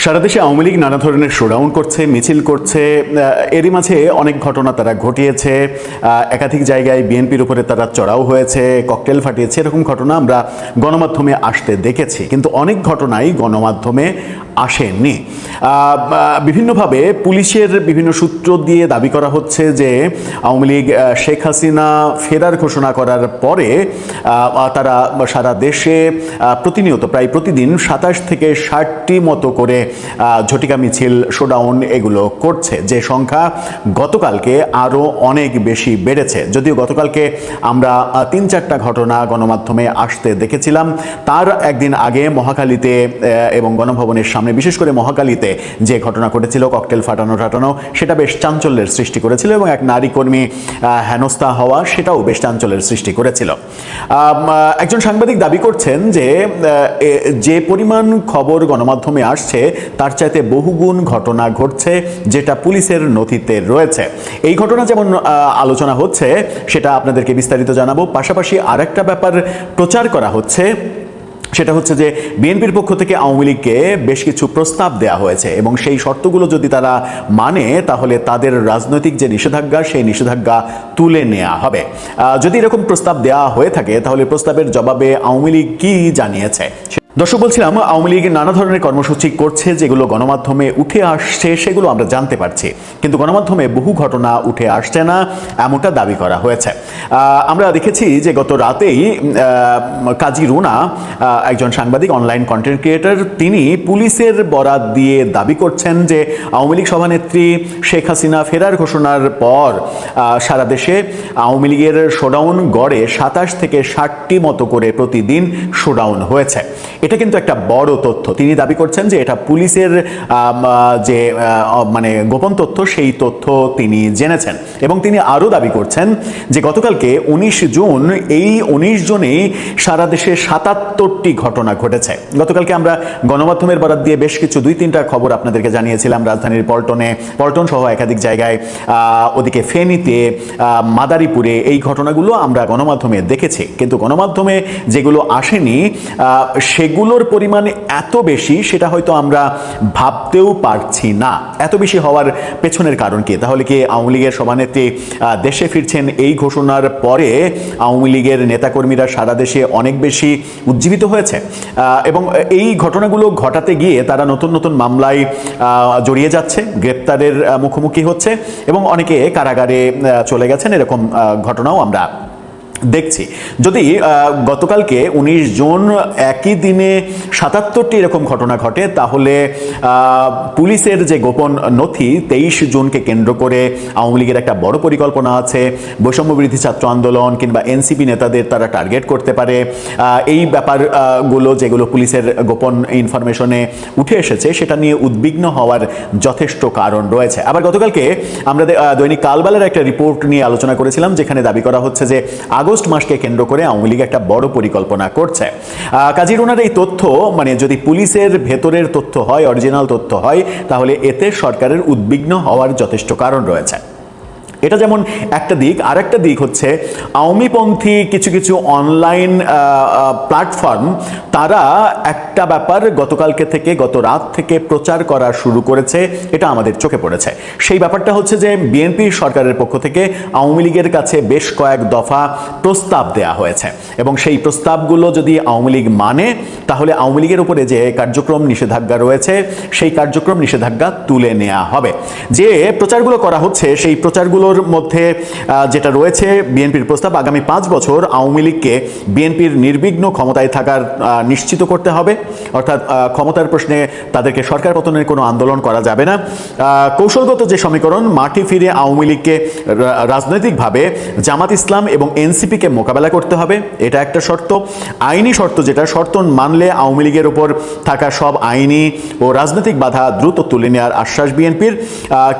সারা দেশে আওয়ামী লীগ নানা ধরনের শোডাউন করছে, মিছিল করছে। এরই মাঝে অনেক ঘটনা তারা ঘটিয়েছে। একাধিক জায়গায় বিএনপির উপরে তারা চড়াও হয়েছে, ককটেল ফাটিয়েছে। এরকম ঘটনা আমরা গণমাধ্যমে আসতে দেখেছি, কিন্তু অনেক ঘটনাই গণমাধ্যমে আসেনি। বিভিন্নভাবে পুলিশের বিভিন্ন সূত্র দিয়ে দাবি করা হচ্ছে যে আওয়ামী লীগ শেখ হাসিনা ফেরার ঘোষণা করার পরে তারা সারা দেশে প্রতিনিয়ত প্রায় প্রতিদিন ২৭ থেকে ৬০টি মতো করে ঝটিকা মিছিল, শোডাউন এগুলো করছে, যে সংখ্যা গতকালকে আরও অনেক বেশি বেড়েছে। যদিও গতকালকে আমরা ৩-৪টা ঘটনা গণমাধ্যমে আসতে দেখেছিলাম, তার একদিন আগে মহাখালীতে এবং গণভবনের সামনে, বিশেষ করে মহাখালীতে যে ঘটনা ঘটেছিল ককটেল ফাটানো, সেটা বেশ চাঞ্চল্যের সৃষ্টি করেছিল এবং এক নারী কর্মী হেনস্থা হওয়া, সেটাও বেশ চাঞ্চল্যের সৃষ্টি করেছিল। একজন সাংবাদিক দাবি করছেন যে পরিমাণ খবর গণমাধ্যমে আসছে তার চাইতে বহুগুণ ঘটনা ঘটছে যেটা পুলিশের নথিতে রয়েছে। এই ঘটনা যেমন আলোচনা হচ্ছে সেটা আপনাদেরকে বিস্তারিত জানাবো। পাশাপাশি আরেকটা ব্যাপার প্রচার করা হচ্ছে, সেটা হচ্ছে যে বিএনপির পক্ষ থেকে আওয়ামী লীগকে বেশ কিছু প্রস্তাব দেওয়া হয়েছে এবং সেই শর্তগুলো যদি তারা মানে তাহলে তাদের রাজনৈতিক যে নিষেধাজ্ঞা, সেই নিষেধাজ্ঞা তুলে নেওয়া হবে। যদি এরকম প্রস্তাব দেওয়া হয়ে থাকে তাহলে প্রস্তাবের জবাবে আওয়ামী লীগ কি জানিয়েছে। দর্শক, বলছিলাম আওয়ামী লীগ নানা ধরনের কর্মসূচি করছে, যেগুলো গণমাধ্যমে উঠে আসছে সেগুলো আমরা জানতে পারছি, কিন্তু গণমাধ্যমে বহু ঘটনা উঠে আসছে না, এমনটা দাবি করা হয়েছে। আমরা দেখেছি যে গত রাতেই কাজী রুনা, একজন সাংবাদিক, অনলাইন কন্টেন্ট ক্রিয়েটর, তিনি পুলিশের বরাত দিয়ে দাবি করছেন যে আওয়ামী লীগ সভানেত্রী শেখ হাসিনা ফেরার ঘোষণার পর সারা দেশে আওয়ামী লীগের শোডাউন গড়ে ২৭ থেকে ৬০টি মতো করে প্রতিদিন শোডাউন হয়েছে। এটা কিন্তু একটা বড় তথ্য। তিনি দাবি করছেন যে এটা পুলিশের যে গোপন তথ্য, সেই তথ্য তিনি জেনেছেন। এবং তিনি আরও দাবি করছেন যে গতকালকে ১৯ জুন এই ১৯ জুনেই সারা দেশে ৭৭টি ঘটনা ঘটেছে। গতকালকে আমরা গণমাধ্যমের বরাত দিয়ে বেশ কিছু ২-৩টা খবর আপনাদেরকে জানিয়েছিলাম। রাজধানীর পল্টন সহ একাধিক জায়গায়, ওদিকে ফেনীতে, মাদারীপুরে এই ঘটনাগুলো আমরা গণমাধ্যমে দেখেছি, কিন্তু গণমাধ্যমে যেগুলো আসেনি সেগুলোর পরিমাণ এত বেশি সেটা হয়তো আমরা ভাবতেও পারছি না। এত বেশি হওয়ার পেছনের কারণ কি? তাহলে কি আওয়ামী লীগের সভানেত্রী দেশে ফিরছেন এই ঘোষণার পরে আওয়ামী লীগের নেতাকর্মীরা সারা দেশে অনেক বেশি উজ্জীবিত হয়েছে এবং এই ঘটনাগুলো ঘটাতে গিয়ে তারা নতুন নতুন মামলায় জড়িয়ে যাচ্ছে, গ্রেপ্তারের মুখোমুখি হচ্ছে এবং অনেকে কারাগারে চলে গেছেন। এরকম ঘটনাও আমরা দেখছি। যদি গতকালকে ১৯ জুন একই দিনে ৭৭টি এরকম ঘটনা ঘটে, তাহলে পুলিশের যে গোপন নথি ২৩ জুনকে কেন্দ্র করে আওয়ামী লীগের একটা বড় পরিকল্পনা আছে। বৈষম্য বিরোধী ছাত্র আন্দোলন কিংবা এনসিপি নেতাদের তারা টার্গেট করতে পারে। এই ব্যাপারগুলো যেগুলো পুলিশের গোপন ইনফরমেশনে উঠে এসেছে, সেটা নিয়ে উদ্বিগ্ন হওয়ার যথেষ্ট কারণ রয়েছে। আবার গতকালকে আমরা দৈনিক কালবেলার একটা রিপোর্ট নিয়ে আলোচনা করেছিলাম, যেখানে দাবি করা হচ্ছে যে আগস্ট মাসকে কেন্দ্র করে আওয়ামী লীগ একটা বড় পরিকল্পনা করছে। কাজী রুনার এই তথ্য, যদি পুলিশের ভেতরের তথ্য হয়, অরিজিনাল তথ্য হয়, তাহলে এতে সরকারের উদ্বিগ্ন হওয়ার যথেষ্ট কারণ রয়েছে। এটা যেমন একটা দিক। আরেকটা দিক হচ্ছে আওয়ামীপন্থী কিছু কিছু অনলাইন প্ল্যাটফর্ম, তারা একটা ব্যাপার গতকালকে থেকে, গত রাত থেকে প্রচার করা শুরু করেছে। এটা আমাদের চোখে পড়েছে। সেই ব্যাপারটা হচ্ছে যে বিএনপি সরকারের পক্ষ থেকে আওয়ামী লীগের কাছে বেশ কয়েক দফা প্রস্তাব দেয়া হয়েছে এবং সেই প্রস্তাবগুলো যদি আওয়ামী লীগ মানে, তাহলে আওয়ামী লীগের উপরে যে কার্যক্রম নিষেধাজ্ঞা রয়েছে, সেই কার্যক্রম নিষেধাজ্ঞা তুলে নেওয়া হবে। যে প্রচারগুলো করা হচ্ছে, সেই প্রচারগুলো মধ্যে যেটা রয়েছে বিএনপির প্রস্তাব, আগামী ৫ বছর আওয়ামী লীগকে বিএনপির নির্বিঘ্ন ক্ষমতায় থাকার নিশ্চিত করতে হবে। অর্থাৎ ক্ষমতার প্রশ্নে তাদেরকে সরকার পতনের কোনো আন্দোলন করা যাবে না। কৌশলগত যে সমীকরণ, মাঠে ফিরে আওয়ামী লীগকে রাজনৈতিকভাবে জামাত ইসলাম এবং এনসিপিকে মোকাবেলা করতে হবে, এটা একটা শর্ত। আইনি শর্ত, যেটা শর্ত মানলে আওয়ামী লীগের উপর থাকা সব আইনি ও রাজনৈতিক বাধা দ্রুত তুলে নেওয়ার আশ্বাস বিএনপির।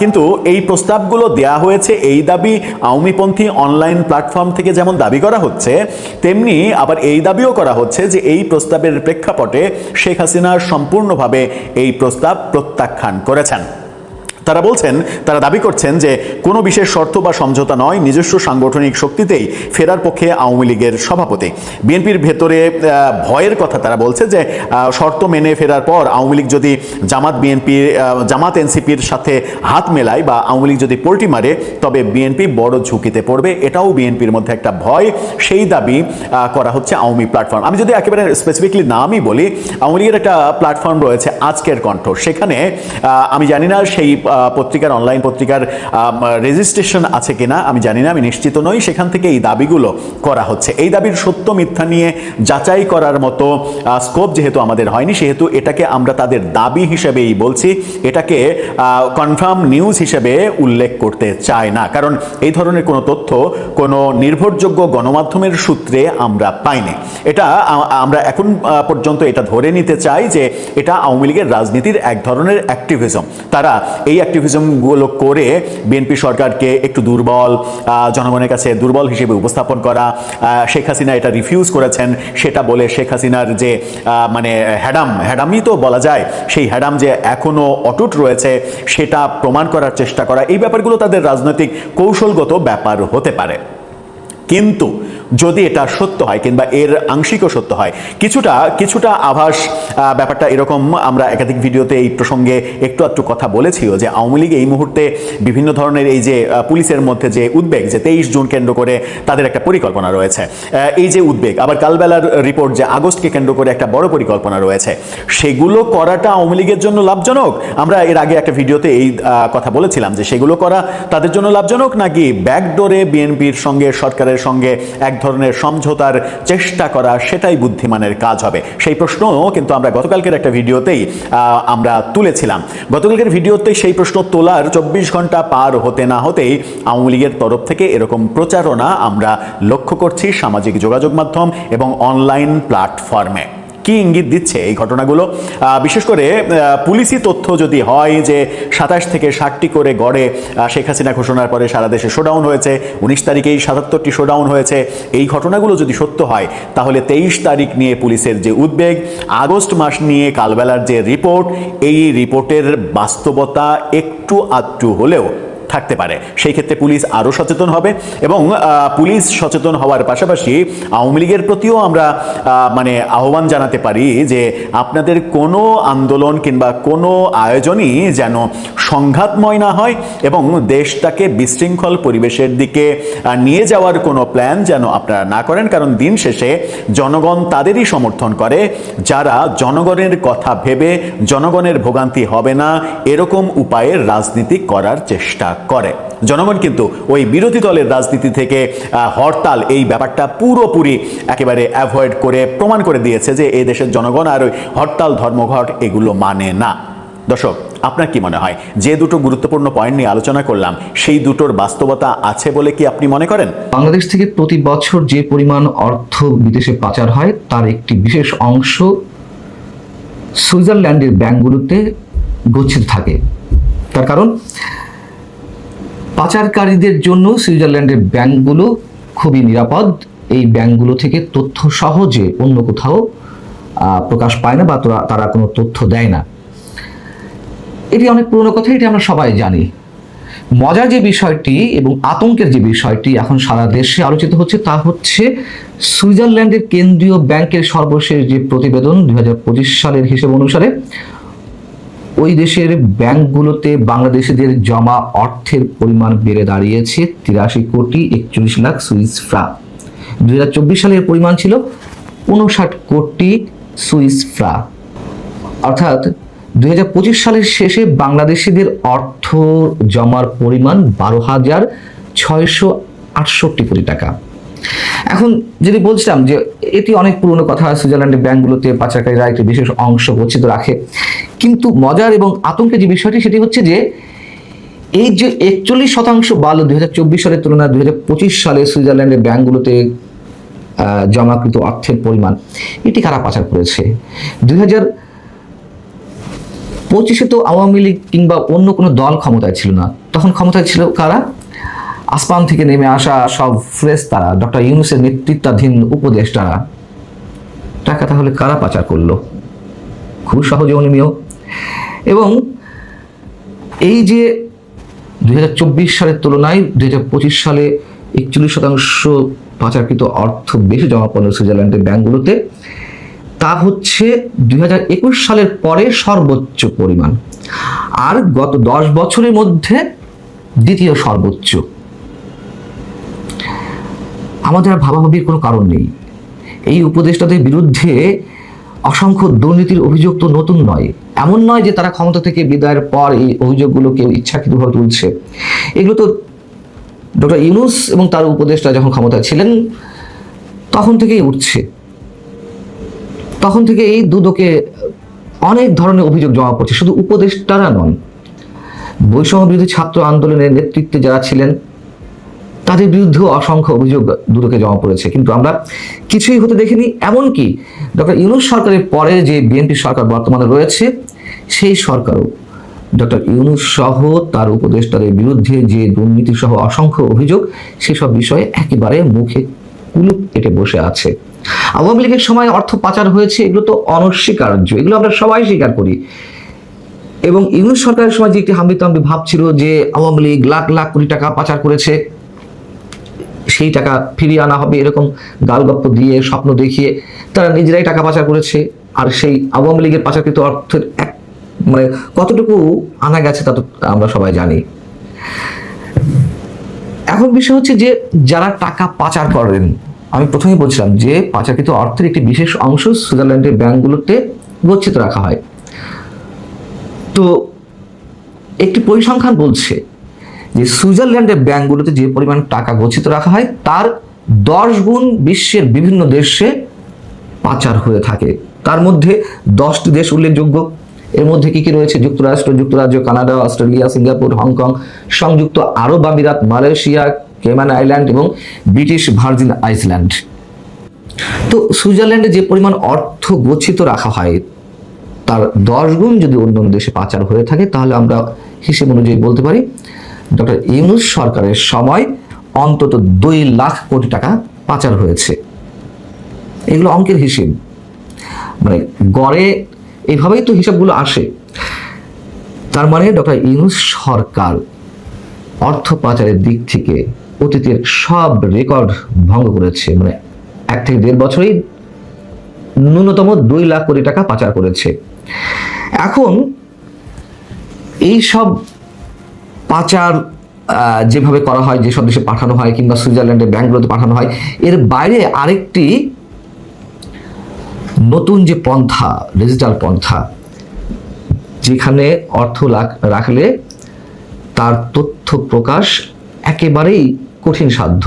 কিন্তু এই প্রস্তাবগুলো দেয়া হয়েছে, এই দাবি আওয়ামীপন্থী অনলাইন প্ল্যাটফর্ম থেকে যেমন দাবি করা হচ্ছে, তেমনি আবার এই দাবিও করা হচ্ছে যে এই প্রস্তাবের প্রেক্ষাপটে শেখ হাসিনা সম্পূর্ণভাবে এই প্রস্তাব প্রত্যাখ্যান করেছেন। তারা বলছেন, তারা দাবি করছেন যে কোনো বিশেষ শর্ত বা সমঝোতা নয়, নিজস্ব সাংগঠনিক শক্তিতেই ফেরার পক্ষে আওয়ামী লীগের সভাপতি। বিএনপির ভেতরে ভয়ের কথা তারা বলছে যে শর্ত মেনে ফেরার পর আওয়ামী লীগ যদি জামাত এনসিপির সাথে হাত মেলায় বা আওয়ামী লীগ যদি পোল্টি মারে, তবে বিএনপি বড় ঝুঁকিতে পড়বে। এটাও বিএনপির মধ্যে একটা ভয়, সেই দাবি করা হচ্ছে আওয়ামী প্ল্যাটফর্ম। আমি যদি একেবারে স্পেসিফিকলি নামই বলি, আওয়ামী লীগের একটা প্ল্যাটফর্ম রয়েছে আজকের কণ্ঠ। সেখানে আমি জানি না সেই পত্রিকার, অনলাইন পত্রিকার রেজিস্ট্রেশন আছে কিনা আমি জানি না, আমি নিশ্চিত নই। সেখান থেকে এই দাবিগুলো করা হচ্ছে। এই দাবির সত্য মিথ্যা নিয়ে যাচাই করার মতো স্কোপ যেহেতু আমাদের হয়নি, সেহেতু এটাকে আমরা তাদের দাবি হিসেবেই বলছি, এটাকে কনফার্ম নিউজ হিসেবে উল্লেখ করতে চাই না, কারণ এই ধরনের কোনো তথ্য কোনো নির্ভরযোগ্য গণমাধ্যমের সূত্রে আমরা পাইনি। এটা আমরা এখন পর্যন্ত এটা ধরে নিতে চাই যে এটা আওয়ামী লীগের রাজনীতির এক ধরনের অ্যাক্টিভিজম। তারা এই অ্যাক্টিভিজমগুলো করে বিএনপি সরকারকে একটু দুর্বল, জনগণের কাছে দুর্বল হিসেবে উপস্থাপন করা। শেখ হাসিনা এটা রিফিউজ করেছেন, সেটা বলে শেখ হাসিনার যে মানে হ্যাডামই তো বলা যায়, সেই হ্যাডাম যে এখনো অটুট রয়েছে সেটা প্রমাণ করার চেষ্টা করা, এই ব্যাপারগুলো তাদের রাজনৈতিক কৌশলগত ব্যাপার হতে পারে। কিন্তু যদি এটা সত্য হয় কিংবা এর আংশিকও সত্য হয়, কিছুটা আভাস ব্যাপারটা এরকম, আমরা একাধিক ভিডিওতে এই প্রসঙ্গে একটু কথা বলেছিও যে আওয়ামী লীগ এই মুহূর্তে বিভিন্ন ধরনের এই যে পুলিশের মধ্যে যে উদ্বেগ, যে 23 জুন কেন্দ্র করে তাদের একটা পরিকল্পনা রয়েছে, এই যে উদ্বেগ, আবার কালবেলার রিপোর্ট যে আগস্টকে কেন্দ্র করে একটা বড় পরিকল্পনা রয়েছে, সেগুলো করাটা আওয়ামী লীগের জন্য লাভজনক। আমরা এর আগে একটা ভিডিওতে এই কথা বলেছিলাম যে সেগুলো করা তাদের জন্য লাভজনক, নাকি ব্যাকডোরে বিএনপির সঙ্গে, সরকারের সঙ্গে এক ধরনের সমঝোতার চেষ্টা করা, সেটাই বুদ্ধিমানের কাজ হবে। সেই প্রশ্ন কিন্তু আমরা গতকালকের একটা ভিডিওতেই আমরা তুলেছিলাম। গতকালকের ভিডিওতে সেই প্রশ্ন তোলার 24 ঘন্টা পার হতে না হতেই আওয়ামী লীগের তরফ থেকে এরকম প্রচারণা আমরা লক্ষ্য করছি সামাজিক যোগাযোগ মাধ্যম এবং অনলাইন প্ল্যাটফর্মে। কি ইঙ্গিত দিচ্ছে এই ঘটনাগুলো? বিশেষ করে পুলিশি তথ্য যদি হয় যে 27 থেকে 60টি করে গড়ে শেখ হাসিনা ঘোষণার পরে সারা দেশে শোডাউন হয়েছে, 19 তারিখেই 77টি শোডাউন হয়েছে, এই ঘটনাগুলো যদি সত্য হয়, তাহলে 23 তারিখ নিয়ে পুলিশের যে উদ্বেগ, আগস্ট মাস নিয়ে কালবেলার যে রিপোর্ট, এই রিপোর্টের বাস্তবতা একটু আধটু হলেও থাকতে পারে। সেই ক্ষেত্রে পুলিশ আরও সচেতন হবে এবং পুলিশ সচেতন হওয়ার পাশাপাশি আওয়ামী লীগের প্রতিও আমরা মানে আহ্বান জানাতে পারি যে আপনাদের কোনো আন্দোলন কিংবা কোনো আয়োজনই যেন সংঘাতময় না হয় এবং দেশটাকে বিশৃঙ্খল পরিবেশের দিকে নিয়ে যাওয়ার কোনো প্ল্যান যেন আপনারা না করেন, কারণ দিন শেষে জনগণ তাদেরই সমর্থন করে যারা জনগণের কথা ভেবে জনগণের ভোগান্তি হবে না এরকম উপায়ের রাজনীতি করার চেষ্টা করে। জনগণ কিন্তু ওই বিরোধী দলের রাজনীতি থেকে হরতাল, এই ব্যাপারটা পুরোপুরি একেবারে অ্যাভয়েড করে প্রমাণ করে দিয়েছে যে এই দেশের জনগণ আর ওই হরতাল, ধর্মঘট এগুলো মানে না। দর্শক, আপনার কি মনে হয় যে দুটো গুরুত্বপূর্ণ পয়েন্ট নিয়ে আলোচনা করলাম, সেই দুটোর বাস্তবতা আছে বলে কি আপনি মনে করেন? বাংলাদেশ থেকে প্রতি বছর যে পরিমাণ অর্থ বিদেশে পাচার হয় তার একটি বিশেষ অংশ সুইজারল্যান্ডের ব্যাংকগুলোতে গচ্ছিত থাকে। তার কারণ পাচারকারীদের জন্য সুইজারল্যান্ডের ব্যাংকগুলো খুবই নিরাপদ। এই ব্যাংকগুলো থেকে তথ্য সহজে অন্য কোথাও প্রকাশ পায় না বা তারা কোনো তথ্য দেয় না। এটি অনেক পুরনো কথা, এটি আমরা সবাই জানি। মজার যে বিষয়টি এবং আতঙ্কের যে বিষয়টি এখন সারা দেশে আলোচিত হচ্ছে তা হচ্ছে সুইজারল্যান্ডের কেন্দ্রীয় ব্যাংকের সর্বশেষ যে প্রতিবেদন 2025 সালের হিসেব অনুসারে ওই দেশের ব্যাংকগুলোতে বাংলাদেশিদের জমা অর্থের পরিমাণ বেড়ে দাঁড়িয়েছে 83 কোটি 41 লাখ সুইস ফ্রাঙ্ক। 2024 সালের পরিমাণ ছিল 59 কোটি সুইস ফ্রাঙ্ক। অর্থাৎ 2025 সালের শেষে বাংলাদেশিদের অর্থ জমার পরিমাণ 12,668 কোটি টাকা। এখন যদি বলছিলাম যে এটি অনেক পুরনো কথা, সুইজারল্যান্ডের ব্যাংকগুলোতে পাচারকারীরা একটি বিশেষ অংশ গচ্ছিত রাখে, কিন্তু মজার এবং আতঙ্কের যে বিষয়টি সেটি হচ্ছে যে এই যে 41% বাড়লো 2024 সালের তুলনায় 2025 সালে সুইজারল্যান্ডের ব্যাংকগুলোতে জমাকৃত অর্থের পরিমাণ, এটি কারা পাচার করেছে? 2025 তো আওয়ামী লীগ কিংবা অন্য কোনো দল ক্ষমতায় ছিল না, তখন ক্ষমতায় ছিল কারা? আসমান থেকে নেমে আসা সব ফেরেশতারা, ডক্টর ইউনূসের নেতৃত্বাধীন উপদেষ্টারা। টাকা তাহলে কারা পাচার করলো? খুব সহজ অনুমেয়। এবং এই যে 2024 সালের তুলনায় 2025 সালে 41% পাচারকৃত অর্থ বেশি জমা পড়ল সুইজারল্যান্ডের ব্যাংকগুলোতে, তা হচ্ছে 2021 সালের পরে সর্বোচ্চ পরিমাণ, আর গত 10 বছরের মধ্যে দ্বিতীয় সর্বোচ্চ। আমাদের আর ভাবাভাবির কোনো কারণ নেই। এই উপদেষ্টাদের বিরুদ্ধে অসংখ্য দুর্নীতির অভিযোগ তো নতুন নয়। এমন নয় যে তারা ক্ষমতা থেকে বিদায়ের পর এই অভিযোগগুলো কেউ ইচ্ছাকৃতভাবে তুলছে। এগুলো তো ডক্টর ইউনূস এবং তার উপদেষ্টা যখন ক্ষমতায় ছিলেন তখন থেকেই উঠছে। তখন থেকে এই দুদকে অনেক ধরনের অভিযোগ জমা পড়ছে, শুধু উপদেষ্টারা নন, বৈষম্য বিরোধী ছাত্র আন্দোলনের নেতৃত্বে যারা ছিলেন তাদের বিরুদ্ধেও অসংখ্য অভিযোগ দুদকে জমা পড়েছে, কিন্তু আমরা কিছুই হতে দেখিনি। এমনকি ডক্টর ইউনূস সরকারের পরে যে বিএনপি সরকার বর্তমানে রয়েছে, সেই সরকারও ডক্টর ইউনূস সহ তার উপদেষ্টাদের বিরুদ্ধে যে দুর্নীতি সহ অসংখ্য অভিযোগ, সেসব বিষয়ে একেবারে মুখে কুলুপ কেটে বসে আছে। আওয়ামী লীগের সময় অর্থ পাচার হয়েছে, এগুলো তো অনস্বীকার্য, এগুলো আমরা সবাই স্বীকার করি। এবং ইউনূস সরকারের সময় যে একটি হাম্বিতম্বি ভাব ছিল যে আওয়ামী লীগ লাখ লাখ কোটি টাকা পাচার করেছে, সেই টাকা ফিরিয়ে আনা হবে এরকম গালগপ্প দিয়ে স্বপ্ন দেখিয়ে তারা নিজেরাই টাকা পাচার করেছে। আর সেই আওয়ামী লীগের পাচারকৃত অর্থের মানে কতটুকু আনা গেছে তা তো আমরা সবাই জানি। এখন বিষয় হচ্ছে যে যারা টাকা পাচার করেন, আমি প্রথমেই বলছিলাম যে পাচারকৃত অর্থের একটি বিশেষ অংশ সুইজারল্যান্ডের ব্যাংকগুলোতে গচ্ছিত রাখা হয়। তো একটি পরিসংখ্যান বলছে যে সুইজারল্যান্ডের ব্যাংকগুলোতে যে পরিমাণ টাকা গচ্ছিত রাখা হয় তার 10 গুণ বিশ্বের বিভিন্ন দেশে পাচার হয়ে থাকে। তার মধ্যে 10টি দেশ উল্লেখযোগ্য। এর মধ্যে কি কি রয়েছে? যুক্তরাষ্ট্র, যুক্তরাজ্য, কানাডা, অস্ট্রেলিয়া, সিঙ্গাপুর, হংকং, সংযুক্ত আরব আমিরাত, মালয়েশিয়া, কেমান আইল্যান্ড এবং ব্রিটিশ ভার্জিন আইল্যান্ড। তো সুইজারল্যান্ডে যে পরিমাণ অর্থ গচ্ছিত রাখা হয় তার 10 গুণ যদি অন্য দেশে পাচার হয়ে থাকে, তাহলে আমরা হিসেব অনুযায়ী বলতে পারি ডক্টর ইউনূস সরকারের সময় অন্তত 2 লাখ কোটি টাকা পাচার হয়েছে। এগুলো অঙ্কের হিসেব, মানে গড়ে এইভাবেই তো হিসাবগুলো আসে। তার মানে ডক্টর ইউনূস সরকার অর্থ পাচারের দিক থেকে অতীতের সব রেকর্ড ভঙ্গ করেছে। মানে 1 থেকে 1.5 বছরেই ন্যূনতম 2 লাখ কোটি টাকা পাচার করেছে। এখন এই সব পাচার যেভাবে করা হয়, যেসব দেশে পাঠানো হয় কিংবা সুইজারল্যান্ডের ব্যাংকগুলোতে পাঠানো হয়, এর বাইরে আরেকটি নতুন যে পন্থা, ডিজিটাল পন্থা, যেখানে অর্থ রাখলে তার তথ্য প্রকাশ একেবারেই কঠিন সাধ্য,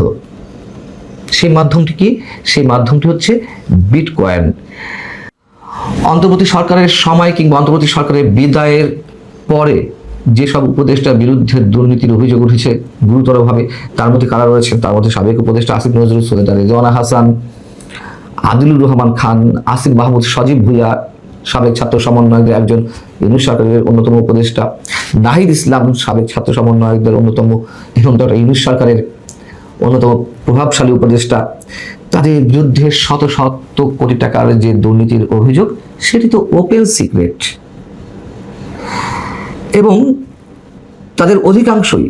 সেই মাধ্যমটি কি? সেই মাধ্যমটি হচ্ছে বিটকয়েন। অন্তর্বর্তী সরকারের সময় কিংবা অন্তর্বর্তী সরকারের বিদায়ের পরে যেসব উপদেষ্টার বিরুদ্ধে দুর্নীতির অভিযোগ উঠেছে গুরুতরভাবে, তার মধ্যে কারা রয়েছেন? তার মধ্যে সাবেক উপদেষ্টা আসিফ নজরুল, সৈয়দা রেজওয়ানা হাসান, আদিলুর রহমান খান, আসিফ মাহমুদ, সজীব ভুইয়া, সাবেক ছাত্র সমন্বয়কদের একজন, ইউনূস সরকারের অন্যতম উপদেষ্টা নাহিদ ইসলাম, সাবেক ছাত্র সমন্বয়কদের অন্যতম এবং ডক্টর ইউনূস সরকারের অন্যতম প্রভাবশালী উপদেষ্টা। তাদের বিরুদ্ধে শত শত কোটি টাকার যে দুর্নীতির অভিযোগ, সেটি তো ওপেন সিক্রেট। এবং তাদের অধিকাংশই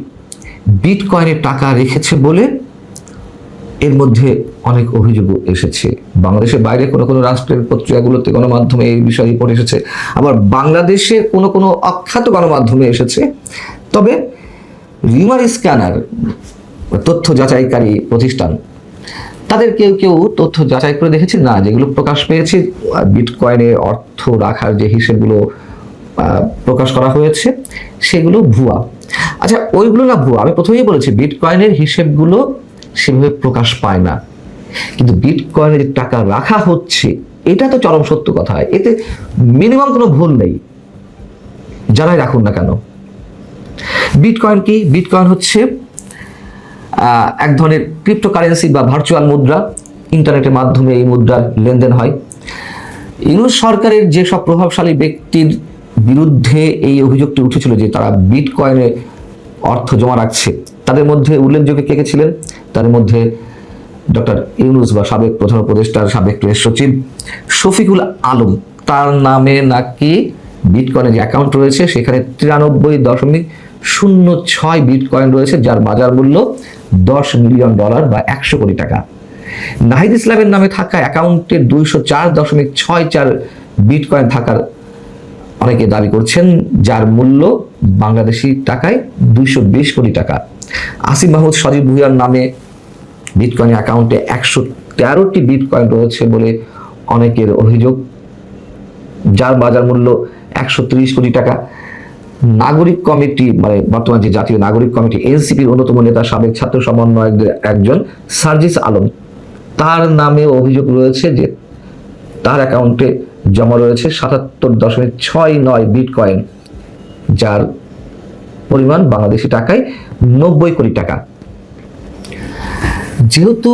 বিটকয়েনে টাকা রেখেছে বলে এর মধ্যে অনেক অভিযোগ এসেছে। বাংলাদেশের বাইরে কোনো কোনো রাষ্ট্রের পত্রিকাগুলোতে, গণমাধ্যমে এই বিষয়ে রিপোর্ট এসেছে, আবার বাংলাদেশে কোনো কোনো অখ্যাত গণমাধ্যমে এসেছে। তবে রিউমার স্ক্যানার, তথ্য যাচাইকারী প্রতিষ্ঠান, তাদের কেউ কেউ তথ্য যাচাই করে দেখেছে না, যেগুলো প্রকাশ পেয়েছে বিটকয়েনে অর্থ রাখার যে হিসেবগুলো প্রকাশ করা হয়েছে সেগুলো ভুয়া। আচ্ছা, ওইগুলো না ভুয়া, আমি প্রথমেই বলেছি বিটকয়েনের হিসেবগুলো সেভাবে প্রকাশ পায় না, কিন্তু বিটকয়েনে যে টাকা রাখা হচ্ছে এটা তো চরম সত্য কথা। এতে মিনিমাম কোনো ভুল নেই, যারাই রাখুন না কেন। বিটকয়েন কি? বিটকয়েন হচ্ছে এক ধরনের ক্রিপ্টোকারেন্সি বা ভার্চুয়াল মুদ্রা। ইন্টারনেটের মাধ্যমে এই মুদ্রার লেনদেন হয়। ইউনূস সরকারের যেসব প্রভাবশালী ব্যক্তির বিরুদ্ধে এই অভিযোগটি উঠেছিল যে তারা বিটকয়েনে অর্থ জমা রাখছে, তাদের মধ্যে উল্লেখযোগ্য কে কে ছিলেন? তার মধ্যে ডক্টর ইউনূস বা সাবেক প্রধান উপদেষ্টার সাবেক প্রেস সচিব শফিকুল আলম, তার নামে নাকি বিটকয়েনে যে অ্যাকাউন্ট রয়েছে সেখানে 93.06 বিটকয়েন রয়েছে, যার বাজার মূল্য $10 মিলিয়ন বা 100 কোটি টাকা। নাহিদ ইসলামের নামে থাকা অ্যাকাউন্টে 204.64 বিটকয়েন থাকার অনেকে দাবি করছেন, যার মূল্য বাংলাদেশি টাকায় 220 কোটি টাকা। আসিফ মাহমুদ সজীব ভুঁইয়ার নামে বিটকয়েন অ্যাকাউন্টে 113টি বিটকয়েন রয়েছে বলে অনেকের অভিযোগ, যার বাজার মূল্য 130 কোটি টাকা। নাগরিক কমিটি, মানে বর্তমান যে জাতীয় নাগরিক কমিটি এনসিপির অন্যতম নেতা সাবেক ছাত্র সমন্বয়কদের একজন সার্জিস আলম, তার নামে অভিযোগ রয়েছে যে তার অ্যাকাউন্টে জমা রয়েছে 77.69 বিটকয়েন, যার পরিমাণ বাংলাদেশি টাকায় 90 কোটি টাকা। যেহেতু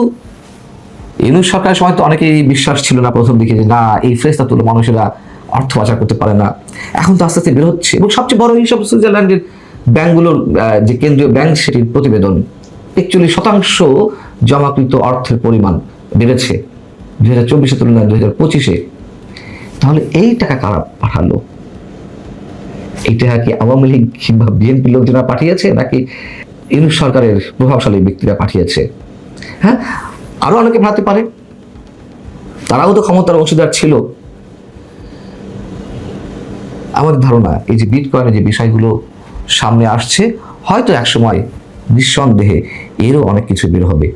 ইউনূস সরকারের সময় তো অনেকেই বিশ্বাস ছিল না প্রথম দিকে যে না, এই ফেরেশতা তুলে মানুষেরা অর্থ পাচার করতে পারে না, এখন তো আস্তে আস্তে বের হচ্ছে। এবং সবচেয়ে বড় হিসাব সুইজারল্যান্ডের ব্যাংকগুলোর যে কেন্দ্রীয় ব্যাংক সেটির প্রতিবেদন, 41% জমাকৃত অর্থের পরিমাণ বেড়েছে 2024 তুলনায় 2025। তাহলে এই টাকা কারা পাঠালো? এই টাকা কি আওয়ামী লীগ কিংবা বিএনপি লোকজনা পাঠিয়েছে, নাকি ইউনূস সরকারের প্রভাবশালী ব্যক্তিরা পাঠিয়েছে? হ্যাঁ, আরো অনেকে ভাবতে পারে তারাও তো ক্ষমতার অংশীদার ছিল। আমাদের ধারণা এই যে বিটকয়েনের যে বিষয়গুলো সামনে আসছে, হয়তো একসময় নিঃসন্দেহে এরও অনেক কিছু বের হবে।